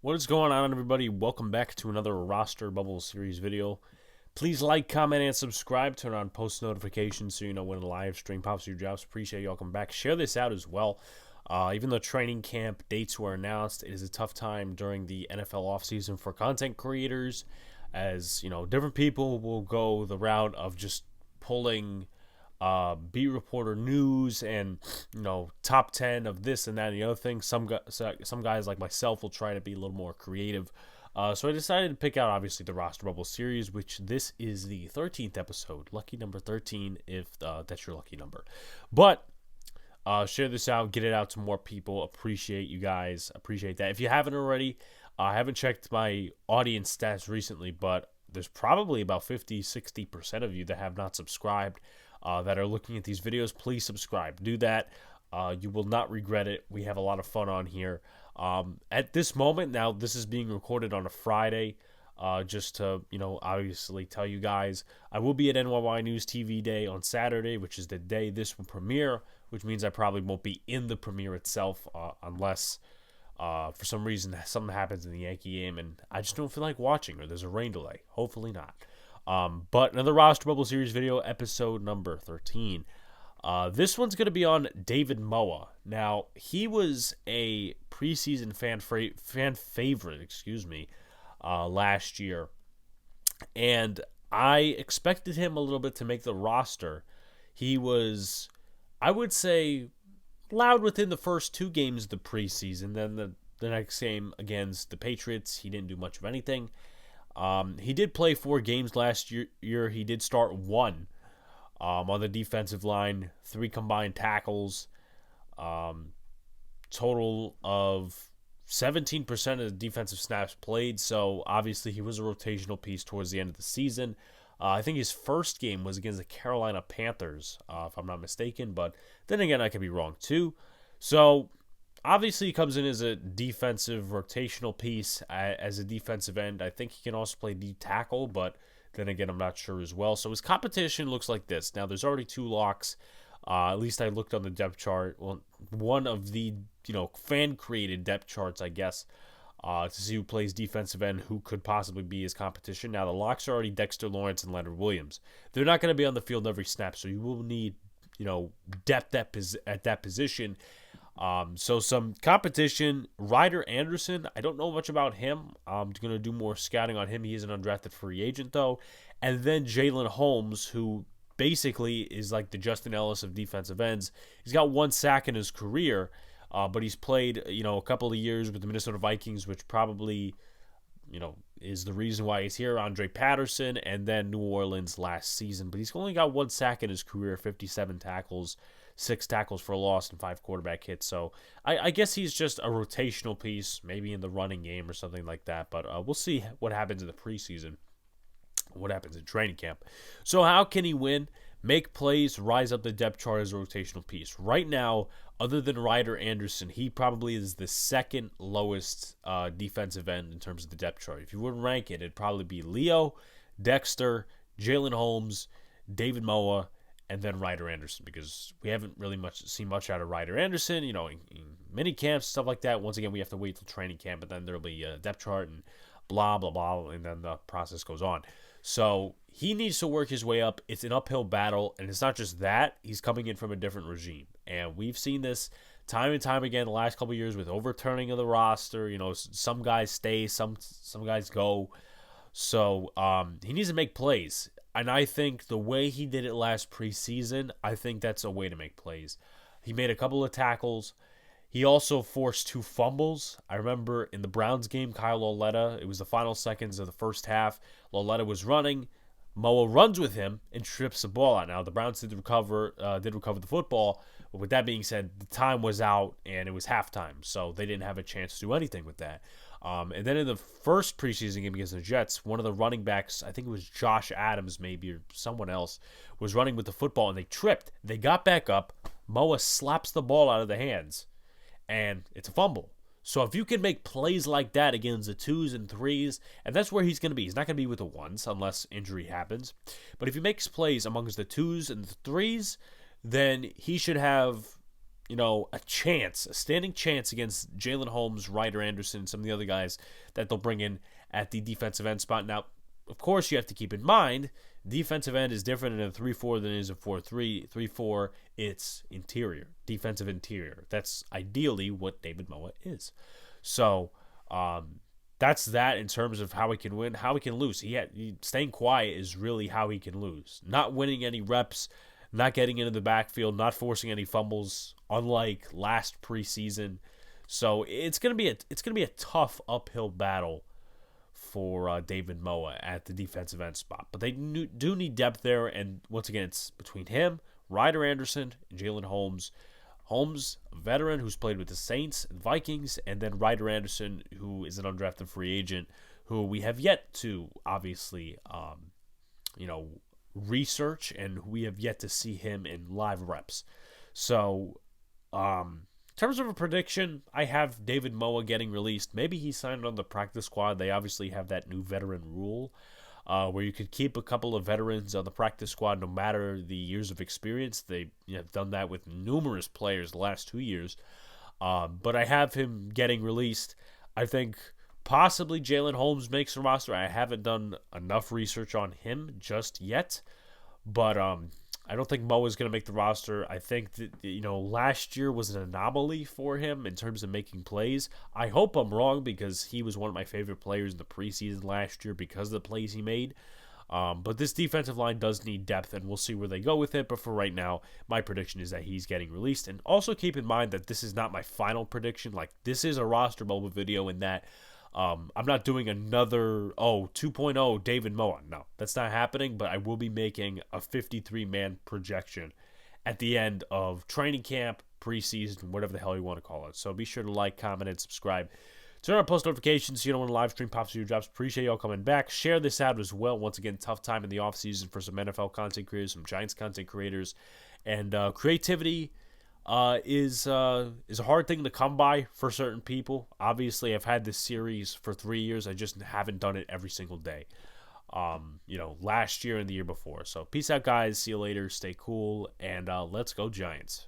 What is going on, everybody? Welcome back to another roster bubble series video. Please like, comment, and subscribe. Turn on post notifications so you know when a live stream pops your jobs. Appreciate y'all coming back. Share this out as well. Even though training camp dates were announced, it is a tough time during the NFL offseason for content creators, as you know, different people will go the route of just pulling beat reporter news and top 10 of this and that and the other thing. Some guys like myself will try to be a little more creative. So I decided to pick out obviously the roster bubble series, which this is the 13th episode, lucky number 13 if that's your lucky number. But share this out, get it out to more people. Appreciate you guys. Appreciate that. If you haven't already, I haven't checked my audience stats recently, but there's probably about 50-60% of you that have not subscribed. That are looking at these videos, please subscribe. Do that. You will not regret it. We have a lot of fun on here. At this moment, now this is being recorded on a Friday, just to, obviously tell you guys, I will be at NYY News TV Day on Saturday, which is the day this will premiere, which means I probably won't be in the premiere itself, unless for some reason something happens in the Yankee game and I just don't feel like watching, or there's a rain delay. Hopefully not. But another roster bubble series video, episode number 13. This one's going to be on David Moa. Now, he was a preseason fan favorite, last year. And I expected him a little bit to make the roster. He was, I would say, loud within the first two games of the preseason. Then the next game against the Patriots, he didn't do much of anything. He did play 4 games last year. He did start 1 on the defensive line, 3 combined tackles, total of 17% of the defensive snaps played. So obviously he was a rotational piece towards the end of the season. I think his first game was against the Carolina Panthers, if I'm not mistaken. But then again, I could be wrong too. So obviously, he comes in as a defensive rotational piece as a defensive end. I think he can also play D tackle, but then again, I'm not sure as well. So his competition looks like this. Now, there's already 2 locks. At least I looked on the depth chart. Well, one of the fan-created depth charts, I guess, to see who plays defensive end, who could possibly be his competition. Now, the locks are already Dexter Lawrence and Leonard Williams. They're not going to be on the field every snap, so you will need depth at that position. So some competition. Ryder Anderson, I don't know much about him. I'm going to do more scouting on him. He is an undrafted free agent, though. And then Jalen Holmes, who basically is like the Justin Ellis of defensive ends. He's got 1 sack in his career, but he's played, a couple of years with the Minnesota Vikings, which probably, is the reason why he's here. Andre Patterson, and then New Orleans last season. But he's only got 1 sack in his career, 57 tackles. 6 tackles for a loss and 5 quarterback hits. So I guess he's just a rotational piece, maybe in the running game or something like that. But we'll see what happens in the preseason, what happens in training camp. So how can he win? Make plays, rise up the depth chart as a rotational piece. Right now, other than Ryder Anderson, he probably is the second lowest defensive end in terms of the depth chart. If you would rank it, it'd probably be Leo, Dexter, Jalen Holmes, David Moa, and then Ryder Anderson, because we haven't really seen much out of Ryder Anderson, in mini camps, stuff like that. Once again, we have to wait till training camp, and then there'll be a depth chart and blah, blah, blah, and then the process goes on. So he needs to work his way up. It's an uphill battle, and it's not just that. He's coming in from a different regime, and we've seen this time and time again the last couple of years with overturning of the roster. Some guys stay, some guys go. So he needs to make plays. And I think the way he did it last preseason, I think that's a way to make plays. He made a couple of tackles. He also forced 2 fumbles. I remember in the Browns game, Kyle Lauletta, it was the final seconds of the first half. Lauletta was running. Moa runs with him and trips the ball out. Now, the Browns did recover the football. But with that being said, the time was out and it was halftime. So they didn't have a chance to do anything with that. And then in the first preseason game against the Jets, one of the running backs, I think it was Josh Adams maybe or someone else, was running with the football and they tripped. They got back up. Moa slaps the ball out of the hands, and it's a fumble. So if you can make plays like that against the 2s and 3s, and that's where he's going to be. He's not going to be with the 1s unless injury happens. But if he makes plays amongst the 2s and the 3s, then he should have a standing chance against Jalen Holmes, Ryder Anderson, some of the other guys that they'll bring in at the defensive end spot. Now, of course, you have to keep in mind, defensive end is different in a 3-4 than it is a 4-3. 3-4, it's interior, defensive interior. That's ideally what David Moa is. So, that's that in terms of how he can win, how he can lose. Staying quiet is really how he can lose. Not winning any reps, not getting into the backfield, not forcing any fumbles, unlike last preseason. So it's gonna be a tough uphill battle for David Moa at the defensive end spot. But they do need depth there, and once again, it's between him, Ryder Anderson, and Jalen Holmes. Holmes, a veteran who's played with the Saints and Vikings, and then Ryder Anderson, who is an undrafted free agent, who we have yet to obviously, research, and we have yet to see him in live reps. So, in terms of a prediction, I have David Moa getting released. Maybe he signed on the practice squad. They obviously have that new veteran rule where you could keep a couple of veterans on the practice squad no matter the years of experience. They have done that with numerous players the last 2 years. But I have him getting released. I think possibly Jalen Holmes makes the roster. I haven't done enough research on him just yet. But I don't think Moa is going to make the roster. I think that, last year was an anomaly for him in terms of making plays. I hope I'm wrong because he was one of my favorite players in the preseason last year because of the plays he made. But this defensive line does need depth, and we'll see where they go with it. But for right now, my prediction is that he's getting released. And also keep in mind that this is not my final prediction. Like, this is a roster bubble video in that I'm not doing another 2.0 David Moa. No, that's not happening, but I will be making a 53-man projection at the end of training camp, preseason, whatever the hell you want to call it. So be sure to like, comment, and subscribe. Turn on post notifications so you know when a live stream pops to your drops. Appreciate y'all coming back. Share this out as well. Once again, tough time in the offseason for some NFL content creators, some Giants content creators, and creativity is a hard thing to come by for certain people. Obviously, I've had this series for 3 years. I just haven't done it every single day. Last year and the year before. So peace out, guys. See you later. Stay cool, and let's go Giants.